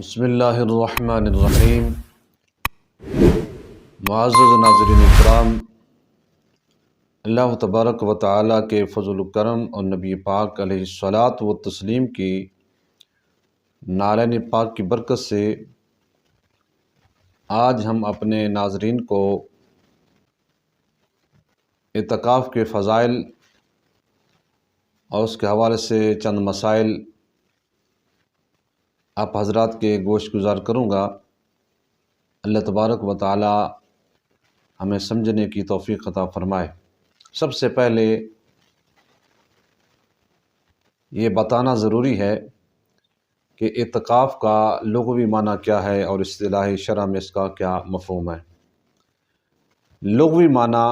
بسم اللہ الرحمن الرحیم۔ معزز ناظرین اکرام، اللہ تبارک و تعالیٰ کے فضل و کرم اور نبی پاک علیہ الصلاۃ والتسلیم کی نالین پاک کی برکت سے آج ہم اپنے ناظرین کو اعتکاف کے فضائل اور اس کے حوالے سے چند مسائل آپ حضرات کے گوش گزار کروں گا۔ اللہ تبارک و تعالی ہمیں سمجھنے کی توفیق عطا فرمائے۔ سب سے پہلے یہ بتانا ضروری ہے کہ اعتکاف کا لغوی معنی کیا ہے اور اصطلاحی شرع میں اس کا کیا مفہوم ہے۔ لغوی معنی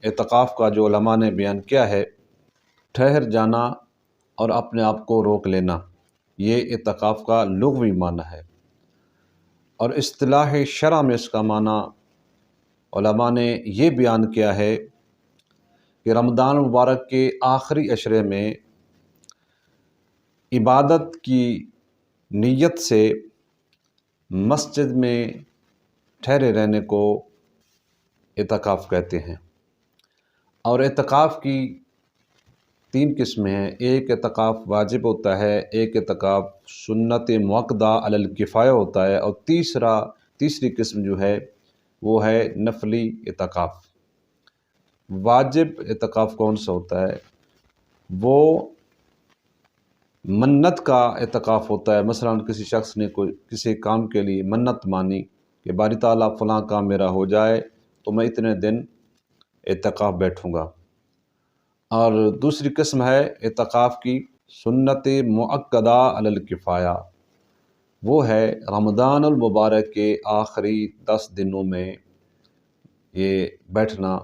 اعتکاف کا جو علماء نے بیان کیا ہے، ٹھہر جانا اور اپنے آپ کو روک لینا، یہ اعتکاف کا لغوی معنی ہے۔ اور اصطلاح شرع میں اس کا معنی علماء نے یہ بیان کیا ہے کہ رمضان مبارک کے آخری عشرے میں عبادت کی نیت سے مسجد میں ٹھہرے رہنے کو اعتکاف کہتے ہیں۔ اور اعتکاف کی 3 قسمیں ہیں۔ ایک اعتکاف واجب ہوتا ہے، ایک اعتکاف سنت مؤکدہ علی الکفایہ ہوتا ہے، اور تیسری قسم جو ہے وہ ہے نفلی اعتکاف۔ واجب اعتکاف کون سا ہوتا ہے؟ وہ منت کا اعتکاف ہوتا ہے۔ مثلا کسی شخص نے کسی کام کے لیے منت مانی کہ باری تعالیٰ فلاں کام میرا ہو جائے تو میں اتنے دن اعتکاف بیٹھوں گا۔ اور دوسری قسم ہے اعتکاف کی سنت مؤکدہ علی الکفایہ، وہ ہے رمضان المبارک کے آخری 10 دنوں میں یہ بیٹھنا،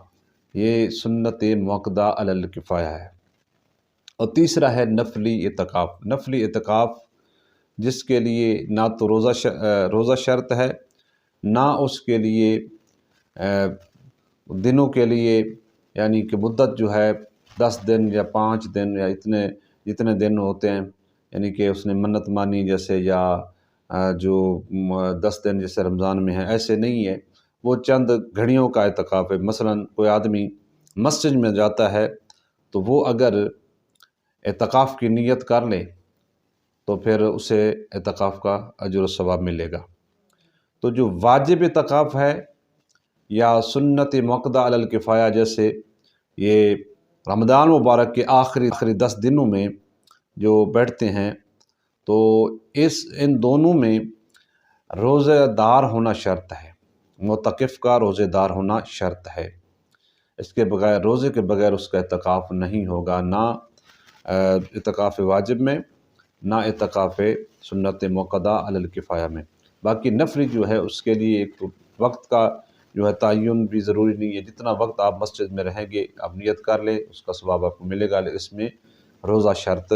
یہ سنت مؤکدہ علی الکفایہ ہے۔ اور تیسرا ہے نفلی اعتکاف۔ نفلی اعتکاف جس کے لیے نہ تو روزہ شرط ہے، نہ اس کے لیے دنوں کے لیے، یعنی کہ مدت جو ہے 10 دن یا 5 دن یا جتنے دن ہوتے ہیں، یعنی کہ اس نے منت مانی جیسے، یا جو 10 دن جیسے رمضان میں ہے، ایسے نہیں ہے۔ وہ چند گھڑیوں کا اعتکاف ہے۔ مثلا کوئی آدمی مسجد میں جاتا ہے تو وہ اگر اعتکاف کی نیت کر لے تو پھر اسے اعتکاف کا اجر و ثواب ملے گا۔ تو جو واجب اعتکاف ہے یا سنت مؤکدہ علی الکفایہ، جیسے یہ رمضان مبارک کے آخری 10 دنوں میں جو بیٹھتے ہیں، تو ان دونوں میں روزہ دار ہونا شرط ہے۔ معتکف کا روزہ دار ہونا شرط ہے۔ اس کے بغیر، روزے کے بغیر اس کا اعتکاف نہیں ہوگا، نہ اعتکاف واجب میں، نہ اعتکاف سنت مؤکدہ علی الکفایہ میں۔ باقی نفلی جو ہے اس کے لیے ایک وقت کا جو ہے تعین بھی ضروری نہیں ہے۔ جتنا وقت آپ مسجد میں رہیں گے، آپ نیت کر لیں، اس کا ثواب آپ کو ملے گا، اس میں روزہ شرط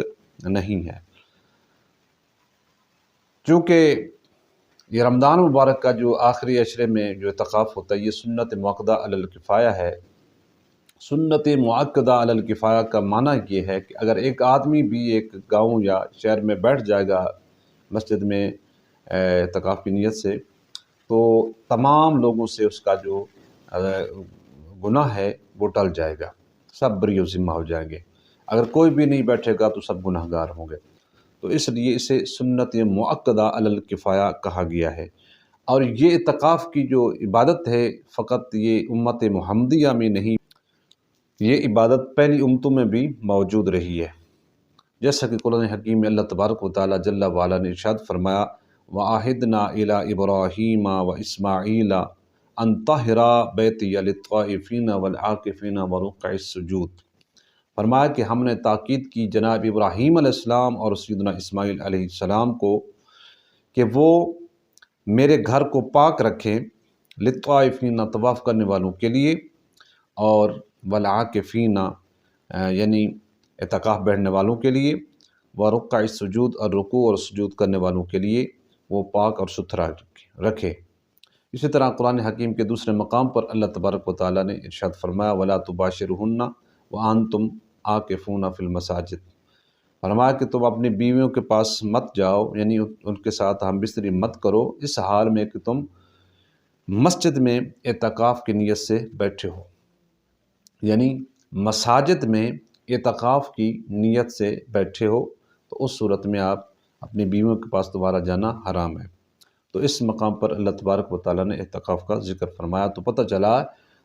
نہیں ہے۔ چونکہ یہ رمضان مبارک کا جو آخری عشرے میں جو اعتکاف ہوتا ہے، یہ سنت مؤکدہ علی الکفایہ ہے۔ سنت مؤکدہ علی الکفایہ کا معنی یہ ہے کہ اگر ایک آدمی بھی ایک گاؤں یا شہر میں بیٹھ جائے گا مسجد میں اعتکاف کی نیت سے، تو تمام لوگوں سے اس کا جو گناہ ہے وہ ٹل جائے گا، سب بری و ذمہ ہو جائیں گے۔ اگر کوئی بھی نہیں بیٹھے گا تو سب گناہ گار ہوں گے۔ تو اس لیے اسے سنت مؤکدہ علی الکفایہ کہا گیا ہے۔ اور یہ اعتکاف کی جو عبادت ہے، فقط یہ امت محمدیہ میں نہیں، یہ عبادت پہلی امتوں میں بھی موجود رہی ہے۔ جیسا کہ قرآن حکیم میں اللہ تبارک و تعالیٰ جل وعلا نے ارشاد فرمایا، وَعَهِدْنَا إِلَىٰ إِبْرَاهِيمَ وَإِسْمَاعِيلَ أَن طَهِّرَا بَيْتِيَ لِلطَّائِفِينَ وَالْعَاكِفِينَ وَرُكَّعِ السُّجُودِ۔ فرمایا کہ ہم نے تاکید کی جناب ابراہیم علیہ السلام اور سیدنا اسماعیل علیہ السلام کو کہ وہ میرے گھر کو پاک رکھیں، للطائفین طواف کرنے والوں کے لیے، اور والعاکفین یعنی اعتکاف بیٹھنے والوں کے لیے، ورکع السجود اور رکوع اور سجود کرنے والوں کے لیے وہ پاک اور ستھرا رکھے۔ اسی طرح قرآن حکیم کے دوسرے مقام پر اللہ تبارک و تعالیٰ نے ارشاد فرمایا، وَلَا تُبَاشِرُهُنَّ وَأَنْتُمْ عَاكِفُونَ فِي الْمَسَاجِدِ۔ فرمایا کہ تم اپنی بیویوں کے پاس مت جاؤ، یعنی ان کے ساتھ ہم بستری مت کرو اس حال میں کہ تم مسجد میں اعتکاف کی نیت سے بیٹھے ہو، یعنی مساجد میں اعتکاف کی نیت سے بیٹھے ہو تو اس صورت میں آپ اپنی بیویوں کے پاس دوبارہ جانا حرام ہے۔ تو اس مقام پر اللہ تبارک و تعالیٰ نے اعتکاف کا ذکر فرمایا، تو پتہ چلا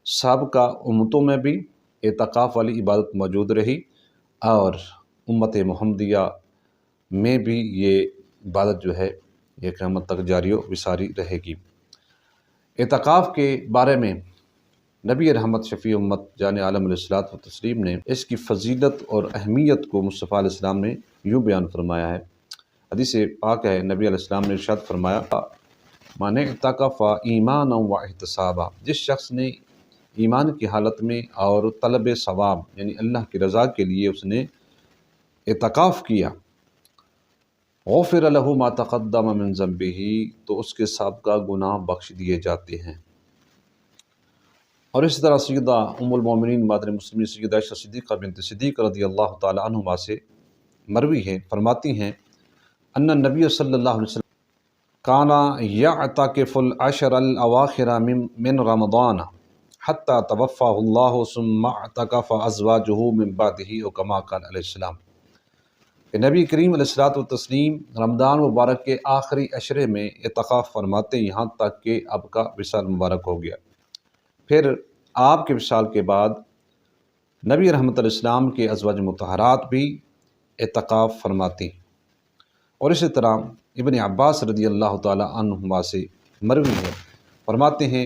سابقہ امتوں میں بھی اعتکاف والی عبادت موجود رہی اور امت محمدیہ میں بھی یہ عبادت جو ہے یہ قیامت تک جاری و ساری رہے گی۔ اعتکاف کے بارے میں نبی رحمت شفیع امت جان عالم علیہ الصلوۃ والتسلیم نے اس کی فضیلت اور اہمیت کو مصطفیٰ علیہ السلام نے یوں بیان فرمایا ہے۔ حدیث پاک ہے، نبی علیہ السلام نے ارشاد فرمایا، من اعتکف ایمانا و احتسابا، جس شخص نے ایمان کی حالت میں اور طلب ثواب یعنی اللہ کی رضا کے لیے اس نے اعتکاف کیا، غفر لہ ما تقدم من ذنبہ، تو اس کے سابقہ گناہ بخش دیے جاتے ہیں۔ اور اس طرح سیدہ ام المومنین مادر مسلمین سیدہ عائشہ صدیقہ بنت صدیق رضی اللہ تعالی عنہما سے مروی ہے، فرماتی ہیں ان النبی صلی اللہ علیہ وسلم کانا یعتکف العشر الاواخر من رمضان حتی توفاہ اللہ ثم اعتکف ازواجہ من بعدہ او کما قال علیہ السلام، کہ نبی کریم علیہ الصلوۃ والتسلیم رمضان مبارک کے آخری عشرے میں اعتکاف فرماتے یہاں تک کہ اب کا وصال مبارک ہو گیا۔ پھر آپ کے وصال کے بعد نبی رحمت علیہ السلام کے ازواج مطہرات بھی اعتکاف فرماتی۔ اور اسی طرح ابن عباس رضی اللہ تعالی عنہما سے مروی ہے، فرماتے ہیں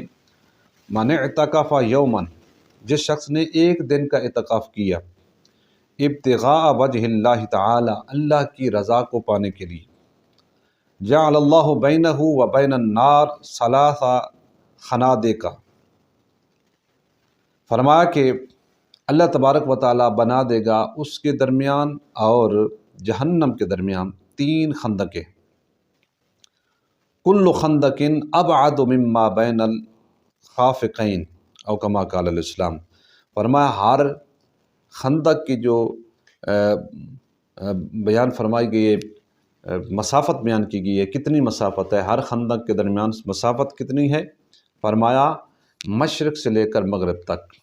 من اعتکف یوما، جس شخص نے ایک دن کا اعتکاف کیا، ابتغاء وجہ اللہ تعالی، اللہ کی رضا کو پانے کے لیے، جعل اللہ بینہ و بین النار ثلاث خنادق، فرمایا کہ اللہ تبارک و تعالیٰ بنا دے گا اس کے درمیان اور جہنم کے درمیان 3 خندقیں، کل خندق ابعد مما بین الخافقین او کما قال علیہ السلام، فرمایا ہر خندق کی جو بیان فرمائی گئی ہے، مسافت بیان کی گئی ہے، کتنی مسافت ہے، ہر خندق کے درمیان مسافت کتنی ہے، فرمایا مشرق سے لے کر مغرب تک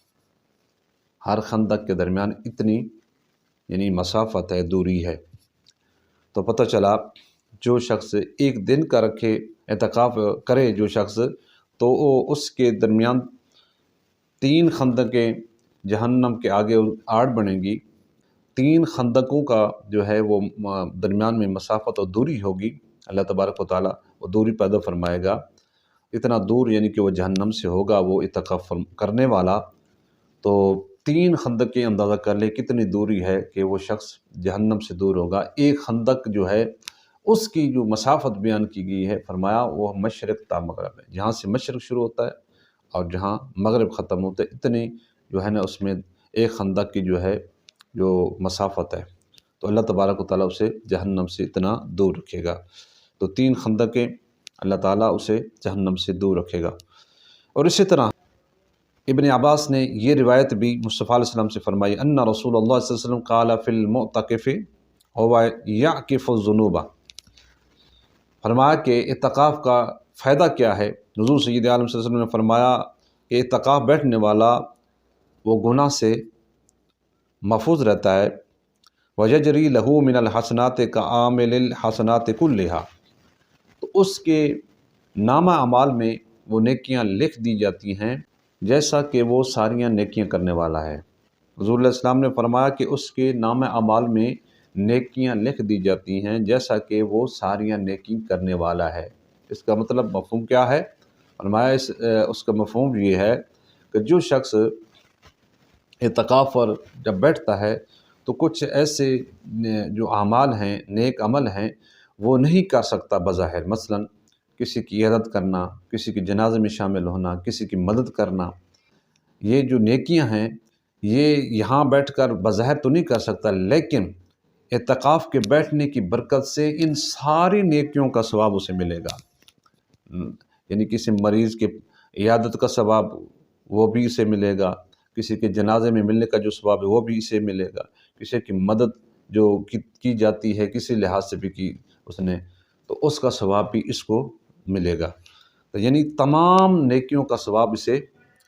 ہر خندق کے درمیان اتنی یعنی مسافت ہے، دوری ہے۔ تو پتہ چلا جو شخص ایک دن کا رکھے اعتکاف کرے جو شخص، تو اس کے درمیان 3 خندقیں جہنم کے آگے آڑ بنیں گی، 3 خندقوں کا جو ہے وہ درمیان میں مسافت اور دوری ہوگی، اللہ تبارک و تعالیٰ وہ دوری پیدا فرمائے گا، اتنا دور یعنی کہ وہ جہنم سے ہوگا وہ اعتکاف کرنے والا۔ تو 3 خندقیں اندازہ کر لے کتنی دوری ہے کہ وہ شخص جہنم سے دور ہوگا۔ ایک خندق جو ہے اس کی جو مسافت بیان کی گئی ہے، فرمایا وہ مشرق تا مغرب ہے، جہاں سے مشرق شروع ہوتا ہے اور جہاں مغرب ختم ہوتا ہے، اتنی جو ہے نا اس میں ایک خندق کی جو ہے جو مسافت ہے، تو اللہ تبارک و تعالیٰ اسے جہنم سے اتنا دور رکھے گا۔ تو 3 خندقیں اللہ تعالیٰ اسے جہنم سے دور رکھے گا۔ اور اسی طرح ابن عباس نے یہ روایت بھی مصطفیٰ علیہ السلام سے فرمائی، ان رسول اللہ صلی اللہ علیہ وسلم قال فی المعتکف هو یعکف الذنوب، فرمایا کہ اعتکاف کا فائدہ کیا ہے۔ حضور سید عالم صلی اللہ علیہ وسلم نے فرمایا کہ اعتکاف بیٹھنے والا وہ گناہ سے محفوظ رہتا ہے، وَيَجْرِي لَهُ مِنَ الْحَسَنَاتِ كَعَامِلِ الْحَسَنَاتِ كُلِّهَا، تو اس کے نامہ اعمال میں وہ نیکیاں لکھ دی جاتی ہیں جیسا کہ وہ ساریاں نیکیاں کرنے والا ہے۔ حضور علیہ السلام نے فرمایا کہ اس کے نامہ اعمال میں نیکیاں لکھ دی جاتی ہیں جیسا کہ وہ ساریاں نیکی کرنے والا ہے۔ اس کا مطلب مفہوم کیا ہے؟ فرمایا اس کا مفہوم یہ ہے کہ جو شخص اعتکاف پر جب بیٹھتا ہے تو کچھ ایسے جو اعمال ہیں، نیک عمل ہیں، وہ نہیں کر سکتا بظاہر، مثلا کسی کی عیادت کرنا، کسی کے جنازے میں شامل ہونا، کسی کی مدد کرنا، یہ جو نیکیاں ہیں یہ یہاں بیٹھ کر بظاہر تو نہیں کر سکتا، لیکن اعتکاف کے بیٹھنے کی برکت سے ان ساری نیکیوں کا ثواب اسے ملے گا۔ یعنی کسی مریض کے عیادت کا ثواب وہ بھی اسے ملے گا، کسی کے جنازے میں ملنے کا جو ثواب ہے وہ بھی اسے ملے گا، کسی کی مدد جو کی جاتی ہے کسی لحاظ سے بھی کی اس نے، تو اس کا ثواب بھی اس کو ملے گا۔ تو یعنی تمام نیکیوں کا ثواب اسے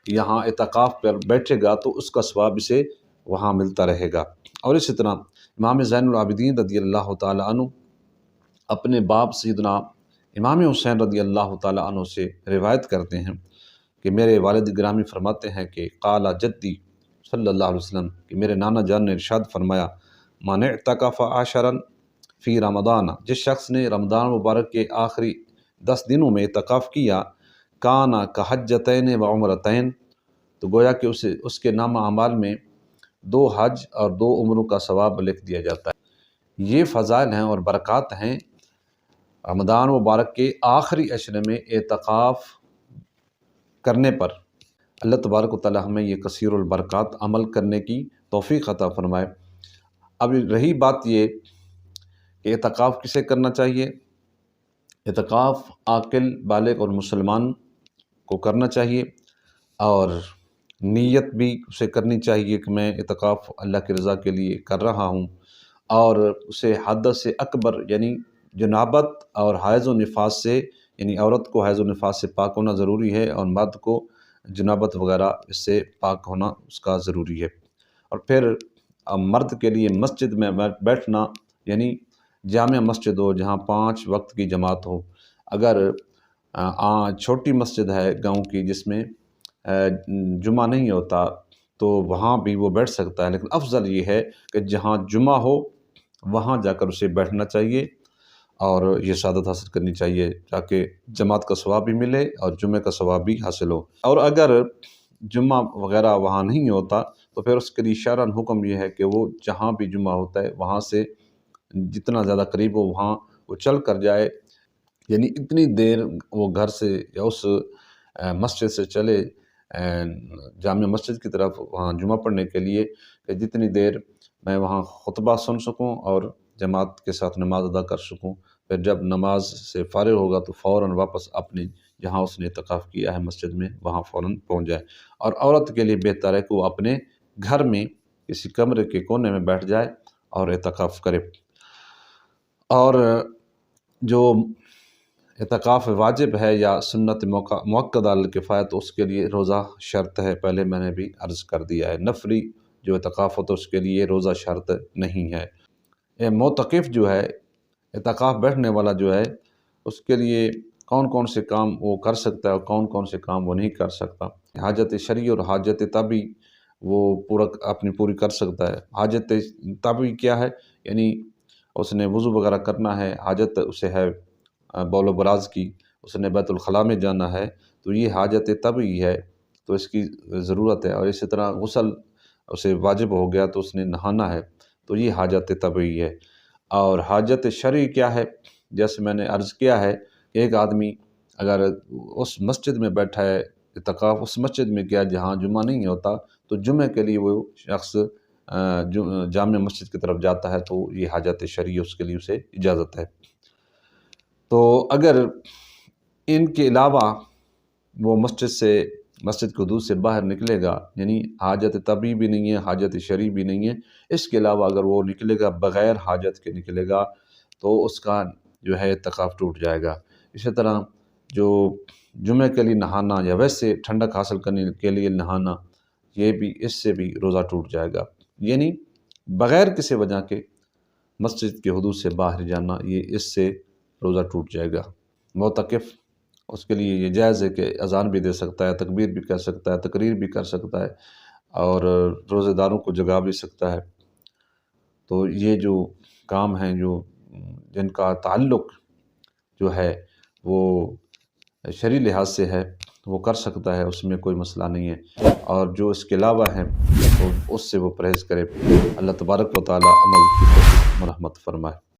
یہاں اعتکاف پر بیٹھے گا تو اس کا ثواب اسے وہاں ملتا رہے گا۔ اور اسی طرح امام زین العابدین رضی اللہ تعالیٰ عنہ اپنے باپ سیدنا امام حسین رضی اللہ تعالیٰ عنہ سے روایت کرتے ہیں کہ میرے والد گرامی فرماتے ہیں کہ قال جدی صلی اللہ علیہ وسلم، کہ میرے نانا جان نے ارشاد فرمایا، من اعتکف عشرا فی رمضان، جس شخص نے رمضان مبارک کے آخری 10 دنوں میں اعتکاف کیا، کانا کحجتین و عمرتین، تو گویا کہ اس کے نامہ اعمال میں 2 حج اور 2 عمروں کا ثواب لکھ دیا جاتا ہے۔ یہ فضائل ہیں اور برکات ہیں رمضان مبارک کے آخری عشرے میں اعتکاف کرنے پر۔ اللہ تبارک و تعالی ہمیں یہ کثیر البرکات عمل کرنے کی توفیق عطا فرمائے۔ اب رہی بات یہ کہ اعتکاف کسے کرنا چاہیے؟ اعتکاف عاقل بالغ اور مسلمان کو کرنا چاہیے، اور نیت بھی اسے کرنی چاہیے کہ میں اعتکاف اللہ کی رضا کے لیے کر رہا ہوں، اور اسے حدث اکبر یعنی جنابت اور حیض و نفاس سے، یعنی عورت کو حیض و نفاس سے پاک ہونا ضروری ہے، اور مرد کو جنابت وغیرہ اس سے پاک ہونا اس کا ضروری ہے۔ اور پھر مرد کے لیے مسجد میں بیٹھنا، یعنی جامع مسجد ہو جہاں 5 وقت کی جماعت ہو۔ اگر چھوٹی مسجد ہے گاؤں کی جس میں جمعہ نہیں ہوتا تو وہاں بھی وہ بیٹھ سکتا ہے، لیکن افضل یہ ہے کہ جہاں جمعہ ہو وہاں جا کر اسے بیٹھنا چاہیے اور یہ سعادت حاصل کرنی چاہیے، تاکہ جماعت کا ثواب بھی ملے اور جمعہ کا ثواب بھی حاصل ہو۔ اور اگر جمعہ وغیرہ وہاں نہیں ہوتا تو پھر اس کے لیے شرعاً حکم یہ ہے کہ وہ جہاں بھی جمعہ ہوتا ہے وہاں سے جتنا زیادہ قریب ہو وہاں وہ چل کر جائے، یعنی اتنی دیر وہ گھر سے یا اس مسجد سے چلے جامع مسجد کی طرف وہاں جمعہ پڑھنے کے لیے، کہ جتنی دیر میں وہاں خطبہ سن سکوں اور جماعت کے ساتھ نماز ادا کر سکوں۔ پھر جب نماز سے فارغ ہوگا تو فوراً واپس اپنی جہاں اس نے اعتکاف کیا ہے مسجد میں وہاں فوراً پہنچ جائے۔ اور عورت کے لیے بہتر ہے کہ وہ اپنے گھر میں کسی کمرے کے کونے میں بیٹھ جائے اور اعتکاف کرے۔ اور جو اعتکاف واجب ہے یا سنت مؤکدہ علی الکفایہ تو اس کے لیے روزہ شرط ہے، پہلے میں نے بھی عرض کر دیا ہے۔ نفلی جو اعتکاف ہوتا ہے اس کے لیے روزہ شرط نہیں ہے۔ معتکف جو ہے، اعتکاف بیٹھنے والا جو ہے، اس کے لیے کون کون سے کام وہ کر سکتا ہے اور کون کون سے کام وہ نہیں کر سکتا۔ حاجت شرعی اور حاجت طبعی وہ پوری کر سکتا ہے۔ حاجت طبعی کیا ہے؟ یعنی اس نے وضو وغیرہ کرنا ہے، حاجت اسے ہے بول و براز کی، اس نے بیت الخلاء میں جانا ہے، تو یہ حاجت طبعی ہے، تو اس کی ضرورت ہے۔ اور اسی طرح غسل اسے واجب ہو گیا تو اس نے نہانا ہے، تو یہ حاجت طبعی ہے۔ اور حاجت شرعی کیا ہے؟ جیسے میں نے عرض کیا ہے کہ ایک آدمی اگر اس مسجد میں بیٹھا ہے، اعتکاف اس مسجد میں کیا جہاں جمعہ نہیں ہوتا، تو جمعہ کے لیے وہ شخص جامع مسجد کی طرف جاتا ہے تو یہ حاجت شرعی اس کے لیے اسے اجازت ہے۔ تو اگر ان کے علاوہ وہ مسجد کے حدود سے باہر نکلے گا، یعنی حاجت طبعی بھی نہیں ہے، حاجت شرعی بھی نہیں ہے، اس کے علاوہ اگر وہ نکلے گا بغیر حاجت کے نکلے گا تو اس کا جو ہے اعتکاف ٹوٹ جائے گا۔ اسی طرح جو جمعہ کے لیے نہانا یا ویسے ٹھنڈک حاصل کرنے کے لیے نہانا، یہ بھی اس سے بھی روزہ ٹوٹ جائے گا۔ یعنی بغیر کسی وجہ کے مسجد کے حدود سے باہر جانا، یہ اس سے روزہ ٹوٹ جائے گا۔ معتکف اس کے لیے یہ جائز ہے کہ اذان بھی دے سکتا ہے، تکبیر بھی کر سکتا ہے، تقریر بھی کر سکتا ہے، اور روزہ داروں کو جگا بھی سکتا ہے۔ تو یہ جو کام ہیں جن کا تعلق جو ہے وہ شرعی لحاظ سے ہے وہ کر سکتا ہے، اس میں کوئی مسئلہ نہیں ہے۔ اور جو اس کے علاوہ ہیں اس سے وہ پرہیز کرے۔ اللہ تبارک و تعالی عمل کی توفیق مرحمت فرمائے۔